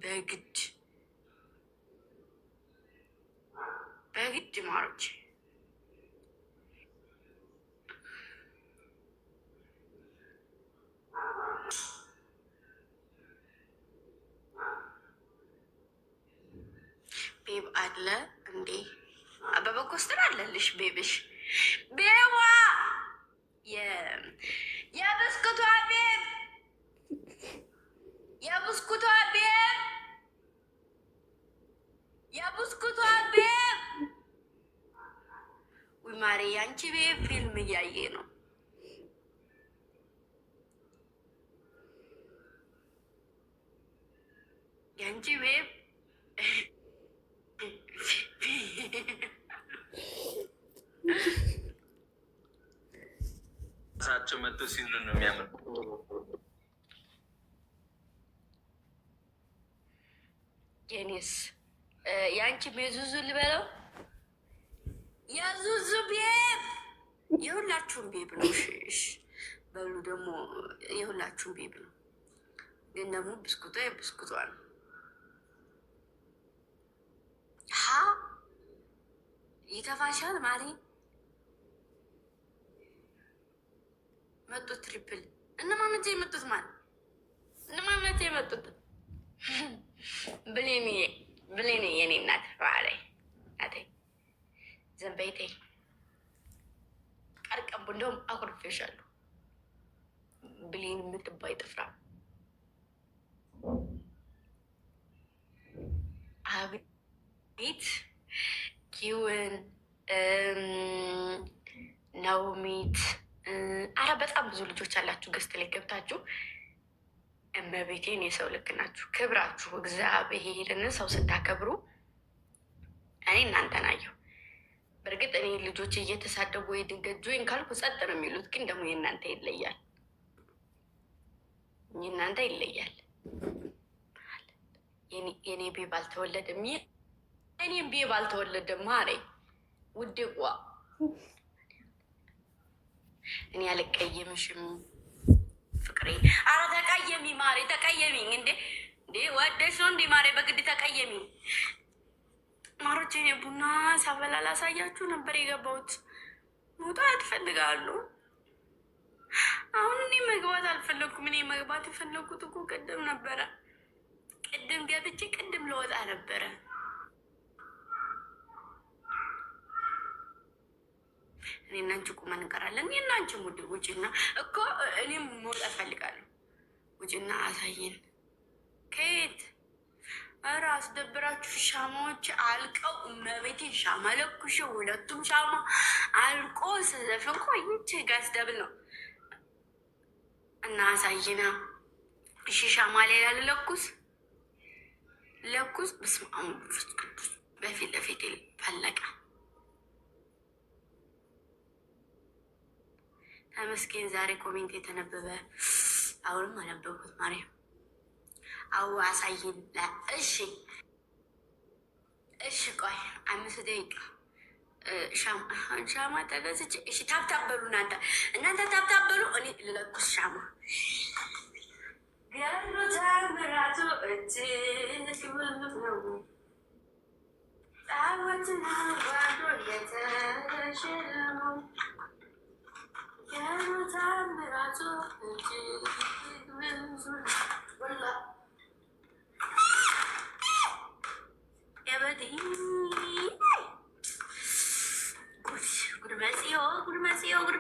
በግድ በግድ ማሮች ቤብ አለ እንዴ? አበበ ኮስተር አለልሽ ቤብሽ ቤዋ የብስኩቷ ቤብ የብስኩቷ ቤብ የብስኩቷ ቤብ ወይ ማሬ ያንቺ ቤብ ፊልም እያየ ነው። ያንቺ ቤብ ሳቸው መጥቶ ሲሉ ነው የሚያምር። የኔስ የአንቺ የዙዙ ልበለው የዙዙ ቤብ የሁላችሁም ቤብ ነው። እሺ በሉ ደግሞ የሁላችሁም ቤብ ነው። ግን ደግሞ ብስኩቷ የብስኩቷ ነው። ይተፋሻል ማሪ መጡት ትሪፕል እነማነት የመጡት ማለት እነማነት የመጡት ብሌን የኔ እናት ባለ አቴ ዘንበይቴ ቀርቀቡ እንደውም አኩርፌሻለሁ። ብሌን የምትባይ ጥፍራ አቤት ኪውን ናውሚት አረ በጣም ብዙ ልጆች አላችሁ። ገስት ላይ ገብታችሁ እመቤቴን የሰው ልክ ናችሁ። ክብራችሁ እግዚአብሔርን ሰው ስታከብሩ እኔ እናንተን አየሁ። በእርግጥ እኔ ልጆች እየተሳደቡ ወይ ድንገት ጆይን ካልኩ ጸጥ ነው የሚሉት። ግን ደግሞ የእናንተ ይለያል፣ የእናንተ ይለያል። የኔ ቤብ አልተወለደም፣ የኔም ቤብ አልተወለደም። ማሬ ውዴ ቋ እኔ አልቀየምሽም ፍቅሬ። አረ ተቀየሚ ማሬ ተቀየሚኝ። እንዴ ወደሽ ነው እንዴ ማሬ? በግድ ተቀየሚ ማሮች። እኔ ቡና ሳፈላ ላሳያችሁ ነበር የገባሁት። መውጣት እፈልጋሉ። አሁን እኔ መግባት አልፈለኩም። እኔ መግባት የፈለጉት እኮ ቅድም ነበረ። ቅድም ገብቼ ቅድም ለወጣ ነበረ። እኔ እና አንቺ ቁመን እንቀራለን። እኔ እና አንቺ ሙድ ውጭና እኮ እኔም መውጣት ፈልጋለሁ። ውጭና አሳየን። ከየት ኧረ አስደብራችሁ። ሻማዎች አልቀው እመቤቴን ሻማ ለኩሽ። ሁለቱም ሻማ አልቆ ስዘፍን ቆይቼ ጋስ ደብል ነው እና አሳይና። እሺ ሻማ ሌላ ልለኩስ ለኩስ። በስመ አብ ወመንፈስ ቅዱስ። በፊት ለፊት ፈለቀ። ተመስገን ዛሬ ኮሜንት የተነበበ አሁንም አነበብኩት። ማርያም አዎ አሳይን። እሺ ቆይ 5 ደቂቃ ሻማ ተገዝቼ። እሺ ታብታበሉ እናንተ ታብታበሉ። እኔ ልለኩስ ሻማ። ገሩ ተምራቱ ነው ጣወትና ባዶ የተሸለመው የምታምራቱ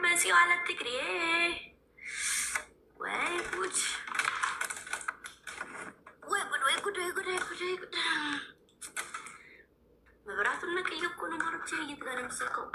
ጉድመጽዮ አለ ትግሬ። ወይ ጉድ ወይ ጉድ ወይ ጉድ ወይ ጉድ ወይ ጉድ ወይ ጉድ። መብራቱን ነቅዬ እኮ ነው ማሮቼ እየተጋነ የሚሰካው።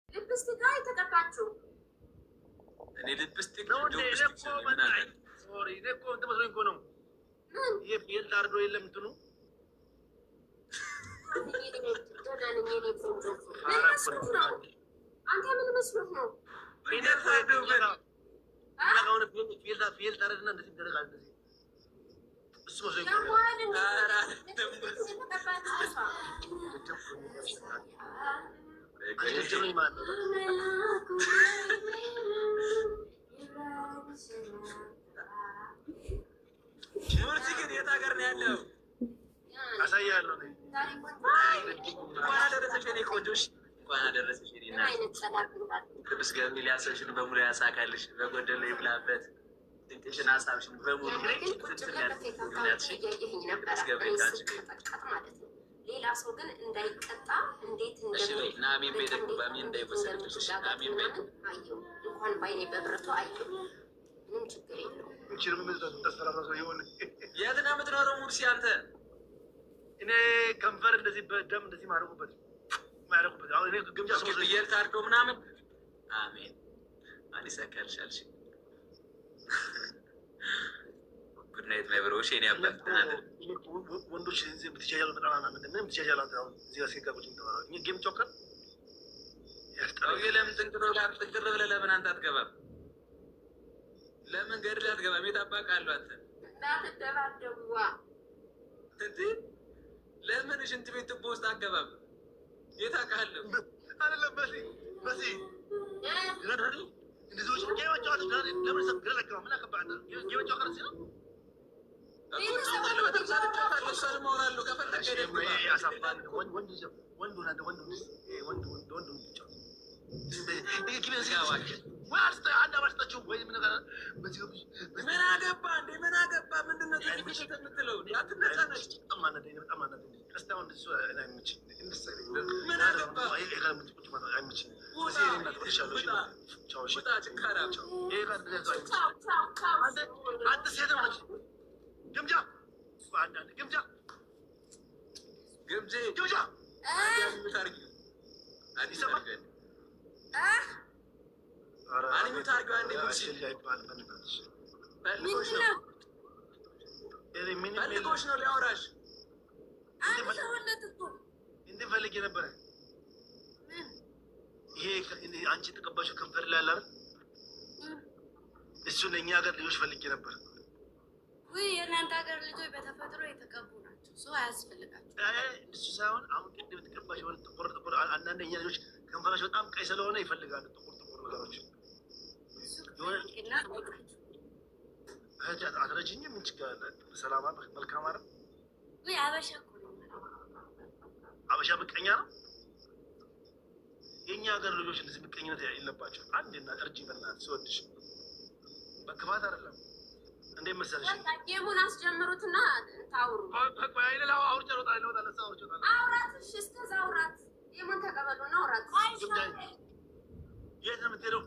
ልፕስቲክ የተቀባችው እኔ ልፕስቲክ ነው። የፊልድ አርዶ የለም እንትኑ አንተ ምን መስሎህ ነው? ፊልድ አረድና እንደዚህ ይደረጋል። እንደዚህ እሱ ሙርሲ ግን የት ሀገር ነው ያለው? አሳያለሁ። እንኳን አደረሰሽ የኔ ቆንጆሽ፣ እንኳን አደረሰሽ የኔ እናት። ቅዱስ ገብርኤል ያሰብሽን በሙሉ ያሳካልሽ፣ በጎደለ ይብላበት፣ ድንቅሽን ሀሳብሽን በሙሉ ሌላ ሰው ግን እንዳይቀጣ እንዴት ናሚን ቤ ደግሞ በሚን እንዳይወሰድብሽ ናሚን ቤ እንኳን ባይኔ በብረቱ አየሁ። ምንም ችግር የለውም። የት ነው የምትኖረው ሙርሲ አንተ? እኔ ከንፈር እንደዚህ በደም እንደዚህ ማረጉበት አሁን እኔ ግምጃ ሰው ፍየል ታርዶ ምናምን አሜን አሊሳካልሻልሽ ጉድ ናይት ማይ ብሮ ሼን ያባት ወንዶች ብትጃጃሉ በጣም ምንም ብትጃጃሉ እዚህ ጋር ሲጋ ቁጭ ምትባለው እኛ ጌም ጮከር ያስጠላው። ለምን ጥንቅር ብለህ ለምን አንተ አትገባም? ለምን ገድል አትገባም? የታባቃ አለው አንተ እንዳትደባደቡዋ እንዴ? ለምን ሽንት ቤት ትቦ ውስጥ አትገባም? የታውቃለሁ አይደለም በሲ ይረዳሪ እንደዚህ ውጭ ጌማቸው ለምን ሰብ ገለከው ምን አከባና ጌማቸው ቀርሲ ነው ምን አገባ እንዴ? ምን አገባ? ምንድን ነው የምትለው? ምን አገባ? ግምጃ ግምጃ ግምጄ ግምጃ ፈልጎሽ ነው ሊያወራሽ እንደ ፈልጌ ነበረ። ይሄ አንቺ ተቀባሽው ከንፈር ላይ አለ እሱ ለእኛ ሀገር ልጆች ፈልጌ ነበር። ውይ የእናንተ ሀገር ልጆች በተፈጥሮ የተቀቡ ናቸው። ሰው አያስፈልጋቸው። እሱ ሳይሆን አሁን ቅድም የተቀባሽ የሆነ ጥቁር አንዳንድ እኛ ልጆች ከንፈራቸው በጣም ቀይ ስለሆነ ይፈልጋሉ ጥቁር ነገሮች። አትረጅኝ ምን ችግር አለ? ሰላማ መልካም አረ ውይ አበሻ እኮ ነው። አበሻ ምቀኛ ነው። የእኛ ሀገር ልጆች እንደዚህ ምቀኝነት የለባቸው። አንድና እርጅ በእናትህ ሲወድሽ በክፋት አይደለም። እንዴት መሰለሽ ጌሙን አስጀምሩትና ታውሩ። አውራትሽ እስከዛ አውራት ጌሙን ተቀበሉና አውራት። የት ነው የምትሄደው?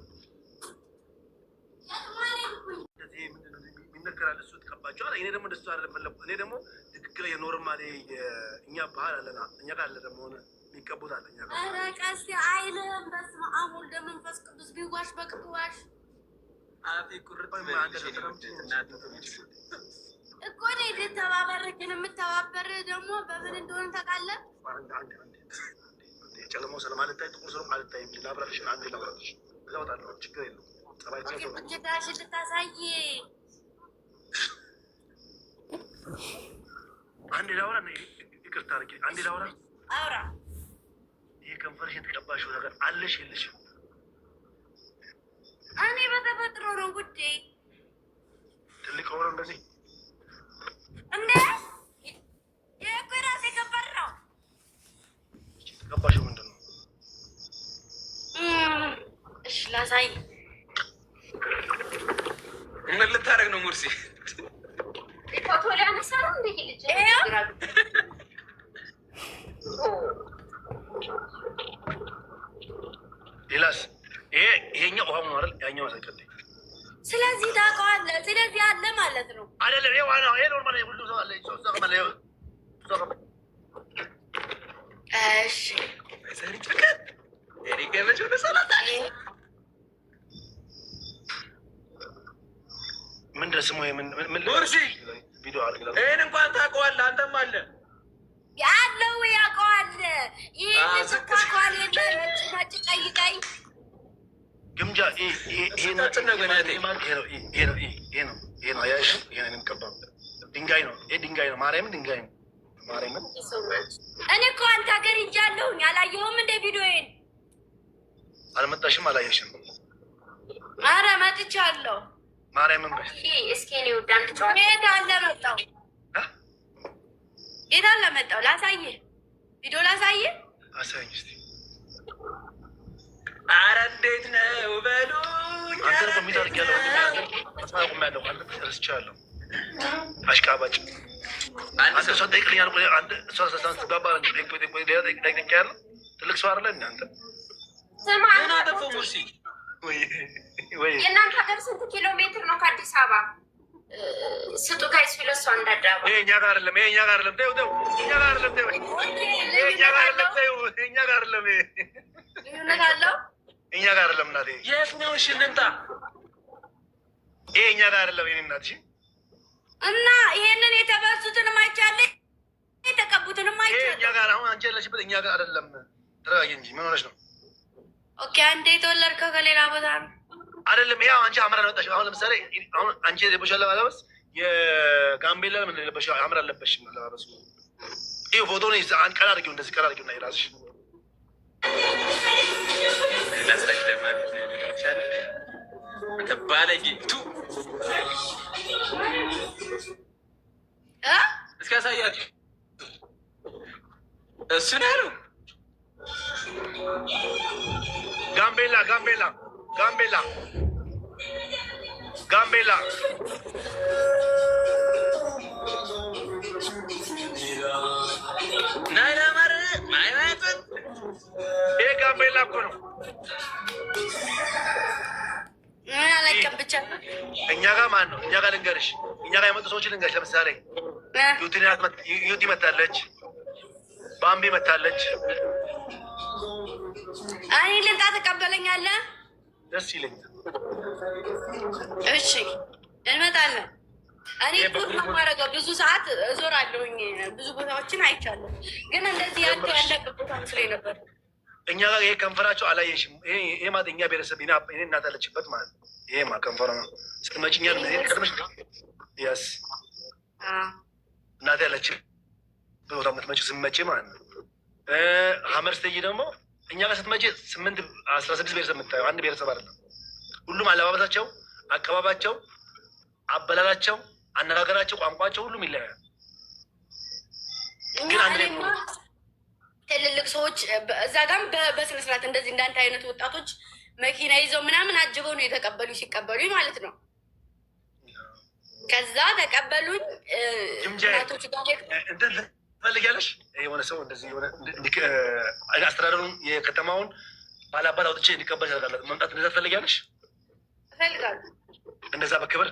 ይነገራል። እሱ ትቀባቸዋል። እኔ ደግሞ እንደሱ አይደለም ፈለኩ። እኔ ደግሞ ትክክል የኖርማል እኛ ባህል አለና እኛ ጋር አለ ደግሞ ሆነ የሚቀቡት አለ እኛ ጋር። ኧረ ቀስ አይልም። በስመ አብ ወወልድ ወመንፈስ ቅዱስ ቢዋሽ በቅዋሽ አፌ ቁርጥ እኮ ነው የተባበረ። ግን የምተባበር ደግሞ በምን እንደሆነ ታውቃለህ? ጨለማው ስለማልታይ ጥቁር ሰው ማልታይ ላብራሽ አንዴ ላብራሽ እዛውታለሁ። ችግር የለውም። ጭዳሽ ልታሳይ አንዴ ላውራ። ይቅርታ አድርጌ አንዴ ላውራ። አውራ። ይሄ ከንፈርሽ የተቀባሽው ነገር አለሽ የለሽም? እኔ በተፈጥሮ ነው ውዴ። ትልቅ ሆኖ እንደዚህ እንዴ ይሄ እኮ የራሴ ከንፈር ነው። የተቀባሽው ምንድን ነው? እሺ ላሳይ። ምን ልታደርግ ነው ሙርሲ? ፎቶ ሊያነሳ ነው እንደ ልጅ ሌላስ? ይሄኛው ውሃ ነው አይደል? ያኛው ሳይቀጥ ስለዚህ ታውቀዋለህ። ስለዚህ አለ ማለት ነው አይደለም? ይሄ ዋናው ይሄ ኖርማል ሁሉ ሰው አለ። እሺ ሰሪ ጨከን እኔ ገመች ወደ ሰላታ ምን ድረስ ምን ሙርሲ ቪዲዮ አድርግ። ይህን እንኳን ታውቀዋለህ፣ አንተም አለ ያለው ያውቀዋል። ይህን ስኳኳል የለ ነጭ ቀይ ቀይ ግምጃ ይሄ ነው። ድንጋይ ነው። ይሄ ድንጋይ ነው። ማርያምን ድንጋይ ነው። ማርያምን እኔ እኮ አንተ ሀገር ሂጃለሁኝ። አላየሁም እንደ ቪዲዮዬን? አልመጣሽም? አላየሽም? ኧረ መጥቻለሁ። ማርያምን በይ እስኪ እኔ ወደ አንድ ጨዋታ የት አለ መጣሁ? የት አለ መጣሁ? ላሳየህ፣ ቪዲዮ ላሳየህ። አሳይኝ እስኪ። ኧረ እንዴት ነው በሉኝ። አንተ ኮሚት አድርጊያለሁ። ያለው ረስቻለሁ። አሽቃባጭ አንተ ሰው ጠይቅልኛል። አንተ ሰው ስጋባ ያለው ትልቅ ሰው አይደለ እንደ አንተ የእናንተ ሀገር ስንት ኪሎ ሜትር ነው ከአዲስ አበባ? ስጡ ጋይስ ፊለሷ እንዳዳባ እኛ ጋር አይደለም። እኛ ጋር አይደለም። ተይው ተይው። እኛ ጋር አይደለም። ተይው እኛ ጋር አይደለም። ተይው እኛ ጋር አይደለም። ልዩነት አለው። እኛ ጋር አይደለም። እናቴ የት ነው? እሺ እንምጣ። እኛ ጋር አይደለም። የእኔ እናት እና ይሄንን የተበሱትንም አይቻለሁ፣ የተቀቡትንም አይቻለሁ። እኛ ጋር አሁን አንቺ ያለሽበት እኛ ጋር አይደለም። ተረጋጊ እንጂ ምን ሆነሽ ነው? ኦኬ አንተ የተወለድከው ከሌላ ቦታ ነው አይደለም? ያው አንቺ አምራ ለመጣሽ። አሁን ለምሳሌ አሁን አንቺ የለበሽው አለባበስ የጋምቤላ ምን የለበሽው አምራ አለበሽም አለባበሱ። ይሄ ፎቶ ነው። አንድ ቀን አድርጊው፣ እንደዚህ ቀን አድርጊው እና ይራስሽ ባለጌ እስኪ ያሳያችሁ። እሱ ነው ያለው። ጋምቤላ ጋምቤላ ጋምቤላ ጋምቤላ ይሄ ጋምቤላ እኮ ነው። ብቻ እኛ ጋር ማን ነው? እኛ ጋር ልንገርሽ፣ እኛ ጋር የመጡ ሰዎች ልንገርሽ። ለምሳሌ ዩቲ መታለች፣ ባምቢ መታለች። እኔ ልምጣ ትቀበለኛለህ? ደስ ይለኛል። እሺ እንመጣለን። እኔ ጉድ ነው የማደርገው። ብዙ ሰዓት እዞራለሁኝ፣ ብዙ ቦታዎችን አይቻለሁ። ግን እንደዚህ ያንተ ያለበት ቦታ መስሎኝ ነበር። እኛ ጋር ይሄ ከንፈራቸው አላየሽም? ይሄ ማለት እኛ ብሔረሰብ ይሄ እናት ያለችበት ማለት ነው። ይሄ ማ ከንፈራ ነው። ስትመጪ ቀድመሽ ያስ እናት ያለችበት ቦታ የምትመጪ ስትመጪ ማለት ነው። ሀመር ስትሄጂ ደግሞ እኛ ጋር ስትመጪ 16 ብሔረሰብ የምታየው አንድ ብሔረሰብ አይደለም። ሁሉም አለባበሳቸው፣ አቀባባቸው፣ አበላላቸው፣ አነጋገራቸው፣ ቋንቋቸው ሁሉም ይለያል። ግን አንድ ላይ ትልልቅ ሰዎች እዛ ጋም በስነስርዓት እንደዚህ እንዳንተ አይነት ወጣቶች መኪና ይዘው ምናምን አጅበው ነው የተቀበሉ ሲቀበሉ ማለት ነው። ከዛ ተቀበሉኝ። እናቶች እንትን ትፈልጊያለሽ? የሆነ ሰው እንደዚህ የሆነ አስተዳደሩን የከተማውን ባላባት አውጥቼ እንዲቀበል ያደርጋለት መምጣት እንደዛ ትፈልጊያለሽ? እፈልጋለሁ። እንደዛ በክብር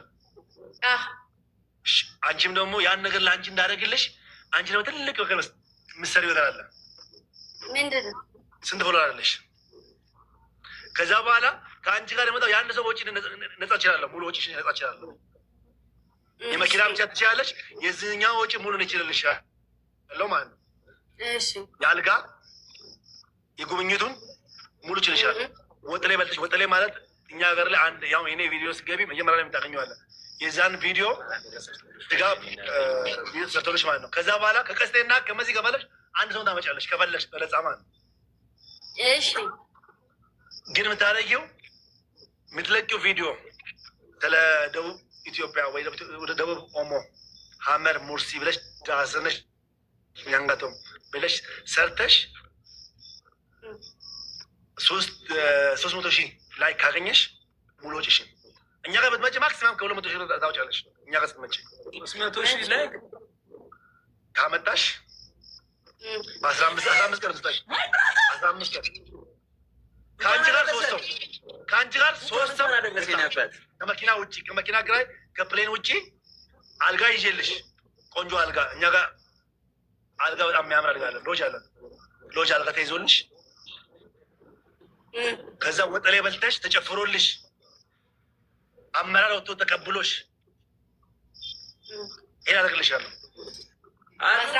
አንቺም ደግሞ ያን ነገር ለአንቺ እንዳደረግልሽ አንቺ ደግሞ ትልቅ በክር ምሳሌ ነገር አለ። ምንድን ነው? ስንት ብሎ አለሽ? ከዛ በኋላ ከአንቺ ጋር የመጣው የአንድ ሰው ወጪ ነጻ እችላለሁ፣ ሙሉ ወጪ ነጻ እችላለሁ። የመኪና ብቻ ትችላለች፣ የዚህኛው ወጪ ሙሉ ይችልልሽ ያለው ማለት ነው። የአልጋ የጉብኝቱን ሙሉ ችልሻል። ወጥሌ በልጥሽ። ወጥሌ ማለት እኛ ሀገር ላይ አንድ ያው የኔ ቪዲዮ ስገቢ መጀመሪያ ላይ የምታገኘዋለን። የዛን ቪዲዮ ስጋ ቪዲዮ ተሰርቶልሽ ማለት ነው። ከዛ በኋላ ከቀስቴና ከመዚህ ገባለሽ አንድ ሰው ታመጫለሽ ከፈለሽ በለጻ ማለት ነው። እሺ ግን የምታደርጊው የምትለቂው ቪዲዮ ስለ ደቡብ ኢትዮጵያ ወይ ወደ ደቡብ ኦሞ ሀመር ሙርሲ ብለሽ ዳስነሽ ያንጋቶም ብለሽ ሰርተሽ 300,000 ላይ ካገኘሽ ሙሉ ወጪሽን እኛ ጋር ብትመጪ ማክሲማም ከ200,000 ታወጫለሽ። እኛ ጋር ስትመጪ 300,000 ላይ ካመጣሽ በ15 ቀን ስታሽ 15 ቀን ከአንቺ ጋር ሶስት ሰው ከመኪና ውጭ ከመኪና ግራይ ከፕሌን ውጭ አልጋ ይዤልሽ ቆንጆ አልጋ እኛ ጋር አልጋ በጣም የሚያምር አልጋ አለን። ሎጅ አለን። ሎጅ አልጋ ተይዞልሽ ከዛ ወጠሌ በልተሽ ተጨፍሮልሽ አመራር ወጥቶ ተቀብሎሽ ይሄን አደርግልሻለሁ። አስራ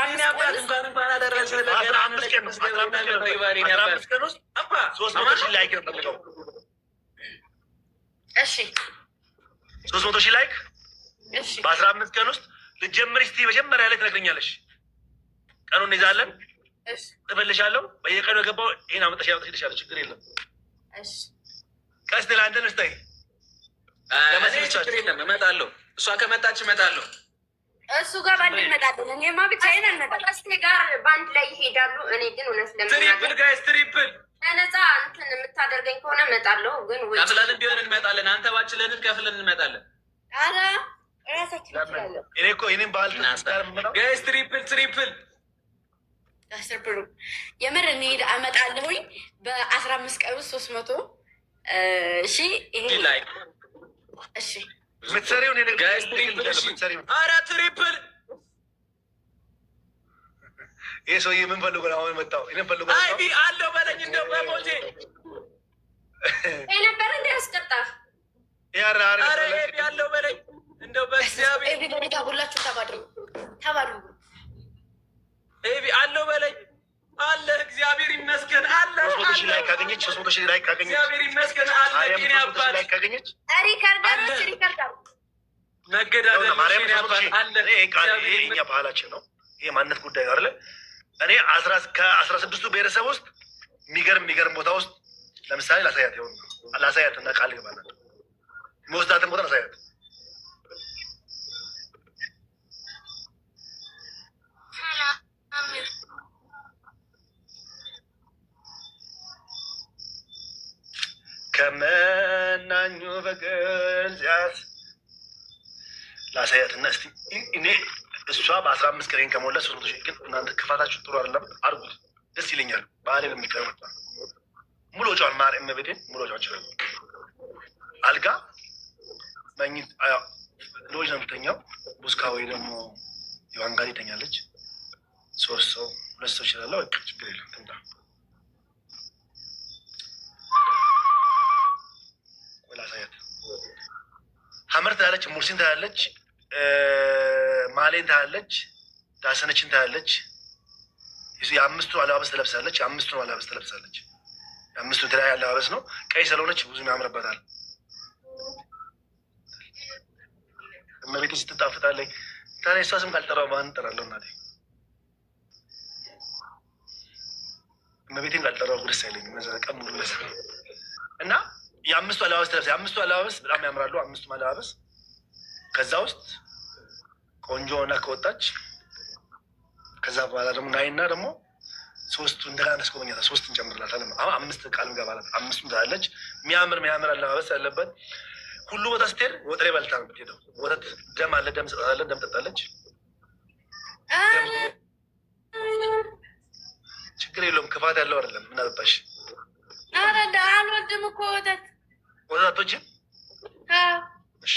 አምስት ቀን ውስጥ 300 ሺህ ላይክ ነው የምፈልገው። እሺ 300 ሺህ ላይክ በ15 ቀን ውስጥ ልጀምር። እስቲ መጀመሪያ ላይ ትነግረኛለሽ። ቀኑን እንይዛለን። እፈልሻለሁ። በየቀኑ የገባው ይሄን አመጣሽ ያመጣሽልሻለሁ። ችግር የለም። ቀስ ለአንተ ንስታይ ችግር የለም። እመጣለሁ። እሷ ከመጣች እመጣለሁ። እሱ ጋር ባንድ እንመጣለን። እኔማ ብቻዬን አልመጣም። ቀስቴ ጋር ባንድ ላይ ይሄዳሉ። እኔ ግን እውነት ትሪፕል ጋይስ ትሪፕል በነፃ እንትን የምታደርገኝ ከሆነ እመጣለሁ። ግን ከፍለንም ቢሆን እንመጣለን። አንተ ባችለንም ከፍለን እንመጣለን። ኧረ እራሳችን እንችላለን። እኔ እኮ እኔም ባህል ጋይስ ትሪፕል ትሪፕል 10 ብር የምር እንሄድ አመጣለሁኝ። በ15 ቀን ውስጥ 300 እሺ። ይሄ ላይ እሺ ምትሰሪው እኔ ጋይስ ትሪፕል እሺ። ኧረ ትሪፕል ይሄ ሰውዬ ምን ፈልጎ ነው አሁን የመጣው? እኔም ፈልጎ ነው። አይቢ አለው በለኝ እንደው በሞቴ የነበረ እንደ ያስቀጣ ያራ ኧረ አይቢ አለው በለኝ እንደው በእግዚአብሔር ሁላችሁ ተባድሩ ኤቢ አለው በለኝ አለ። እግዚአብሔር ይመስገን አለ። 300 ሺህ ላይ ካገኘች 300 ሺህ ላይ ካገኘች እግዚአብሔር ይመስገን አለ። ጤና ያባል ላይ ካገኘች ሪካርዳሮች መገዳደል ማርያም አለ። ይሄ እኛ ባህላችን ነው። ይሄ ማንነት ጉዳይ ነው አይደለ? እኔ ከ16ቱ ብሔረሰብ ውስጥ የሚገርም ቦታ ውስጥ ለምሳሌ ላሳያት እና ቃል ገባላት መወስዳትን ቦታ ላሳያት። ከመናኙ በገልዚያት ላሳያት እና እስቲ እኔ እሷ በ15 ቀን ከሞላ 300 ሺህ ግን እናንተ ክፋታችሁ ጥሩ አይደለም። አድርጉት፣ ደስ ይለኛል። ባህሌ ለሚቀርብ ሙሉ ወጪዋን ማርያም ቤቴን ሙሉ ወጪዋን ይችላል። አልጋ መኝት ሎጅ ነው የምተኛው። ቡስካ ወይ ደግሞ የዋንጋሪ ተኛለች። 3 ሰው 2 ሰው ይችላል። በቃ ችግር የለም። ትምጣ ላሳያት። ሀመር ታያለች፣ ሙርሲን ታያለች፣ ማሌን ታያለች፣ ዳሰነችን ታያለች። የአምስቱ አለባበስ ትለብሳለች። የአምስቱ የተለያየ አለባበስ ነው። ቀይ ስለሆነች ብዙም ያምርበታል። እመቤቴ ስትጣፍጣለች። ታዲያ እሷ ስም ካልጠራሁ ማን እጠራለሁ? እናቴ እመቤቴን ካልጠራሁ ደስ አይለኝም። ቀን ሙሉ ለስ እና የአምስቱ አለባበስ ትለብሳ። የአምስቱ አለባበስ በጣም ያምራሉ። አምስቱም አለባበስ ከዛ ውስጥ ቆንጆ ሆና ከወጣች ከዛ በኋላ ደግሞ ናይና ደግሞ 3 እንደገና እናስጎበኛታለን። 3 እንጨምርላታለን። አሁን 5 ቃል እንገባላት። 5 ትላለች። የሚያምር አለባበስ ያለበት ሁሉ ቦታ ስትሄድ ወጥሬ በልታ ነው የምትሄደው። ወተት ደም አለ፣ ደም ሰጣለን፣ ደም ጠጣለች። ችግር የለውም። ክፋት ያለው አይደለም። ምን አጠጣሽ? አልወድም እኮ ወተት አቶችም እሺ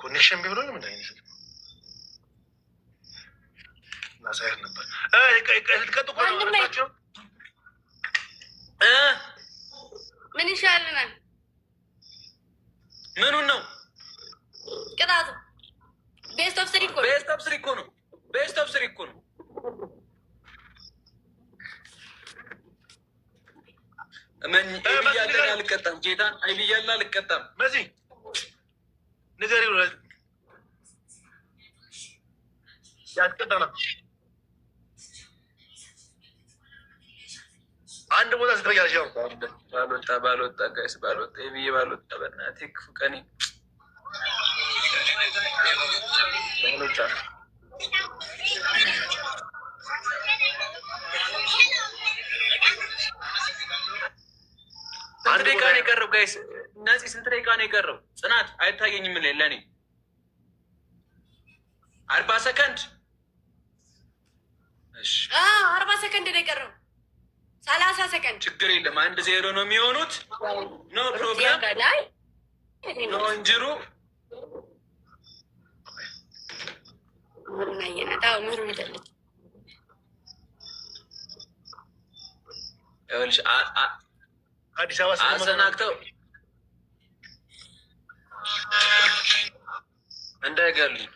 ኮኔክሽን ቢብሎ ነው ምን አይነት ማሳየት ነበር። ልትቀጡ ናቸው። ምን ይሻልናል? ምኑን ነው ቅጣቱ? ቤስት ኦፍ ስሪ እኮ ነው። ቤስት ኦፍ ስሪ እኮ ነው። ብያለን አልቀጣም። ጌታን አይ ብያለን አልቀጣም። በዚህ ንገሪ ያስቀጣ ነው። አንድ ቦታ ስትበያለሽ ያው ባልወጣ ጋይስ ባልወጣ ብዬ ባልወጣ በእናትህ ክፉ ቀኔ ባልወጣ ስንት ደቂቃ ነው የቀረው ጋይስ? እነዚህ ስንት ደቂቃ ነው የቀረው? ጽናት አይታየኝም ለእኔ 40 ሰከንድ። እሺ 40 ሰከንድ ነው የቀረው። 30 ሰከንድ ችግር የለም። 1-0 ነው የሚሆኑት። ኖ ፕሮብለም ኖ እንጅሩ አዲስ አበባ አሰናግተው እንዳይገሉኝ።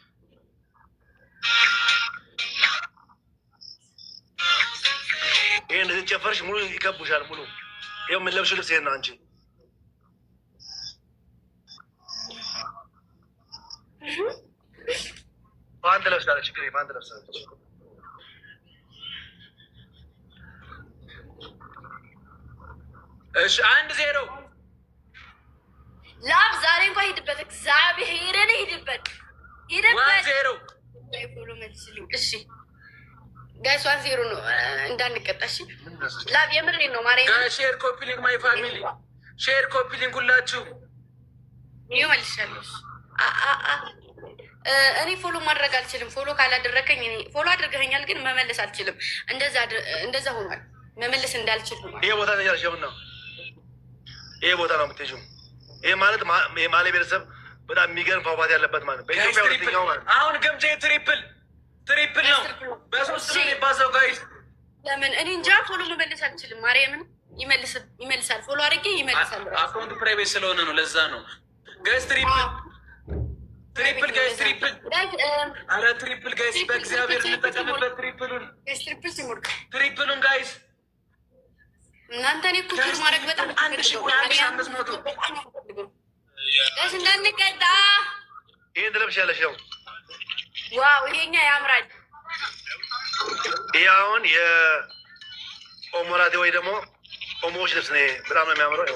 ይሄ እንደዚህ ጨፈርሽ ሙሉ ይከቡሻል። ሙሉ ይኸው የምንለብሽው ልብስ ይሄን ነው። አንቺ ፓንት ለብሳለች። ችግር ፓንት ለብሳለች። እሺ 1-0 ላብ ዛሬ እንኳን ሂድበት፣ እግዚአብሔርን ሂድበት፣ ሂድበት። 1-0 ፎሎ መልስልኝ። እሺ ጋይስ 1-0 ነው እንዳንቀጣ። እሺ ላብ የምሬን ነው። ማርያም ሼር ኮፒ ሊንክ ማይ ፋሚሊ ሼር ኮፒ ሊንክ ሁላችሁ ይኸው መልሻለሁ። እኔ ፎሎ ማድረግ አልችልም። ፎሎ ካላደረከኝ እኔ ፎሎ አድርገኸኛል፣ ግን መመለስ አልችልም። እንደዛ ሆኗል። መመለስ እንዳልችል ሆኗል። ይሄ ቦታ ነው። ይሄ ቦታ ነው የምትሄጂው። ይሄ ማለት የማሌ ብሔረሰብ በጣም የሚገርም ፏፏቴ ያለበት ማለት ነው። በኢትዮጵያ ሁለተኛው ማለት ነው። አሁን ግምጄ ትሪፕል ነው። በሶስት ነው የሚባዛው ጋይስ። ለምን እኔ እንጃ። ፎሎ መመለስ አልችልም። ማርያምን ይመልሳል። ፎሎ አድርጌ ይመልሳል። አካውንቱ ፕራይቬት ስለሆነ ነው። ለዛ ነው ጋይስ። ትሪፕል ጋይስ፣ ትሪፕል። አረ ትሪፕል ጋይስ፣ በእግዚአብሔር እንጠቀምበት። ትሪፕሉን ጋይስ እናንተ እኔ ኩኩር ማድረግ በጣም 1500 ደስ እንዳንቀጣ። ይሄን ትለብሻለሽ ነው። ዋው ይሄኛ ያምራል። ይሄ አሁን የኦሞራቴ ወይ ደግሞ ኦሞዎች ልብስ ነው። በጣም ነው የሚያምረው።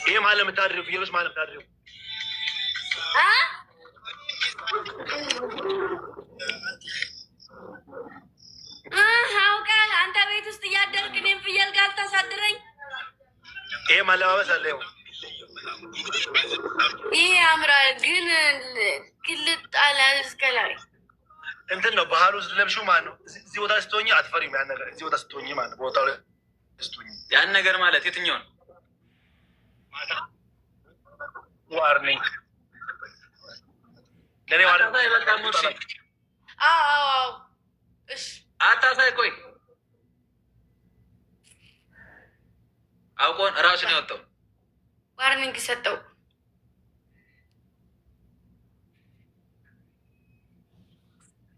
ይሄ ማለት የምታድሪው ፍየሎች ማለት የምታድሪው አውቃል። አንተ ቤት ውስጥ እያደርግ እኔም ፍየል ጋር ታሳድረኝ። ይሄ ማለባበስ አለ። ይሄ ያምራል፣ ግን ግልጥ አለ እስከ ላይ እንትን ነው ባህሉ ለብሺው ማለት ነው። እዚህ ቦታ ስትሆኝ አትፈሪም። ያን ነገር እዚህ ቦታ ስትሆኝ ማለት ነው። ቦታው ላይ ስትሆኝ ያን ነገር ማለት የትኛውን ዋርኒንግ ለኔ ዋርኒንግ። አዎ እሺ አታሳይ። ቆይ አውቆን እራሱን ያወጣው ዋርኒንግ ሰጠው።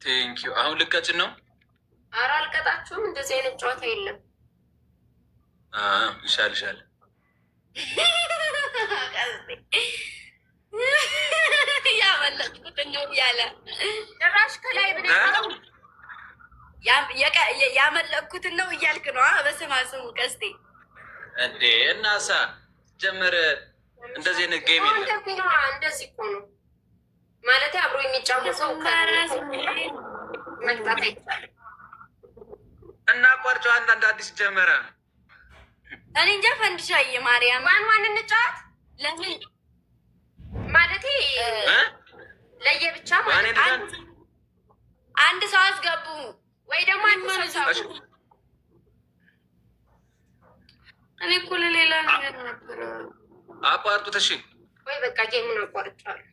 ቴንኪዩ። አሁን ልቀጭን ነው። ኧረ አልቀጣችሁም። እንደዚህ አይነት ጨዋታ የለም። ይሻል ያመለጥኩት ነው እያለ ጭራሽ ከላይ ያመለጥኩትን ነው እያልክ ነው። በስመ አብ ስሙ ቀስቴ እንዴ እናሳ ጀመረ። እንደዚህ አይነት ጌም እንደዚህ እኮ ነው ማለት አብሮ የሚጫወት ሰው መቅጣት አይቻልም። እና ቋርጫው አንዳንድ አዲስ ጀመረ። እኔ እንጃ። ፈንድሻዬ ማርያም ማን እንጫወት? ለምን ማለቴ ለየብቻ ማለት አንድ ሰው አስገቡ ወይ ደግሞ አንድ ሰው እኔ እኮ ለሌላ ነገር ነበረ። አቋርጡት። እሺ ወይ በቃ ጌሙን አቋርጫለሁ።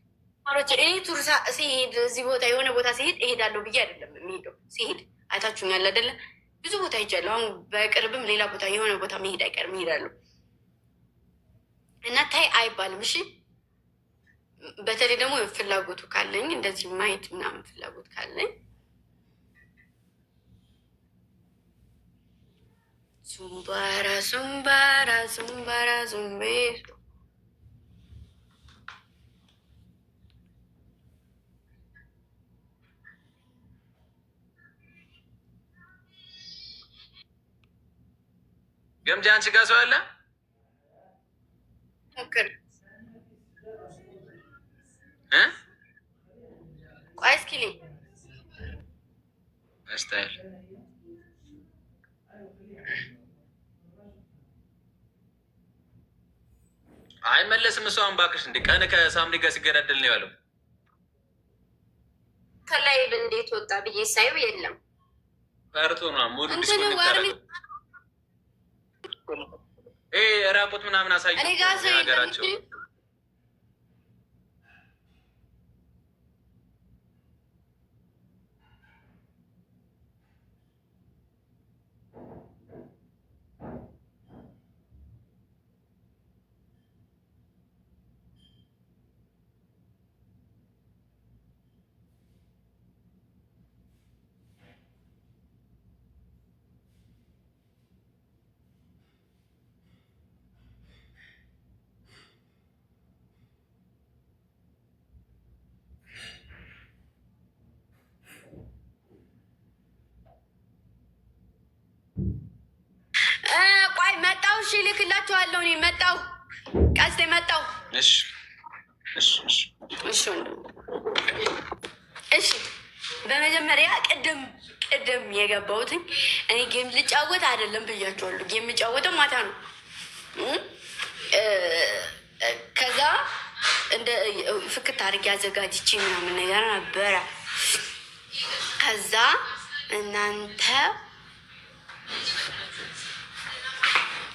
ማሮቼ እኔ ቱር ሲሄድ እዚህ ቦታ የሆነ ቦታ ሲሄድ እሄዳለሁ ብዬ አይደለም የሚሄደው። ሲሄድ አይታችሁኛል አይደለ? ብዙ ቦታ ሄጃለሁ። አሁን በቅርብም ሌላ ቦታ የሆነ ቦታ መሄድ አይቀርም እሄዳለሁ። እና ታይ አይባልም። እሺ በተለይ ደግሞ ፍላጎቱ ካለኝ እንደዚህ ማየት ምናምን ፍላጎት ካለኝ ዙምባራ ዙምባራ ዙምባራ ዙምቤር ገምጃ አንቺ ጋር ሰው አለ? ሞክር። ቆይ እስኪ ልኝ ስታይል አይመለስም። እሷን እባክሽ እንደ ቀን ከሳምሪ ጋር ሲገዳደል ነው ያለው። ከላይ እንዴት ወጣ ብዬ ሳየው የለም። ፈርቶ ነው ሙሉ ራቁት ምናምን አሳይ ሀገራቸው ቆይ መጣሁ። እሺ ልክላችኋለሁ። እኔ መጣሁ። ቀስቴ መጣሁ። እሺ እሺ እሺ እሺ። በመጀመሪያ ቅድም የገባሁትኝ እኔ ጌም ልጫወት አይደለም ብያቸዋለሁ። ጌም ልጫወተው ማታ ነው። ከዛ እንደ ፍክት አድርጌ አዘጋጅቼ ምናምን ነገር ነበረ። ከዛ እናንተ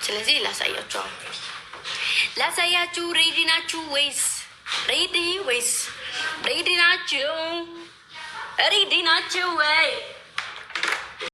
ስለዚህ ላሳያችሁ። ሬዲ ናችሁ ወይስ ሬዲ ናችሁ ወይ?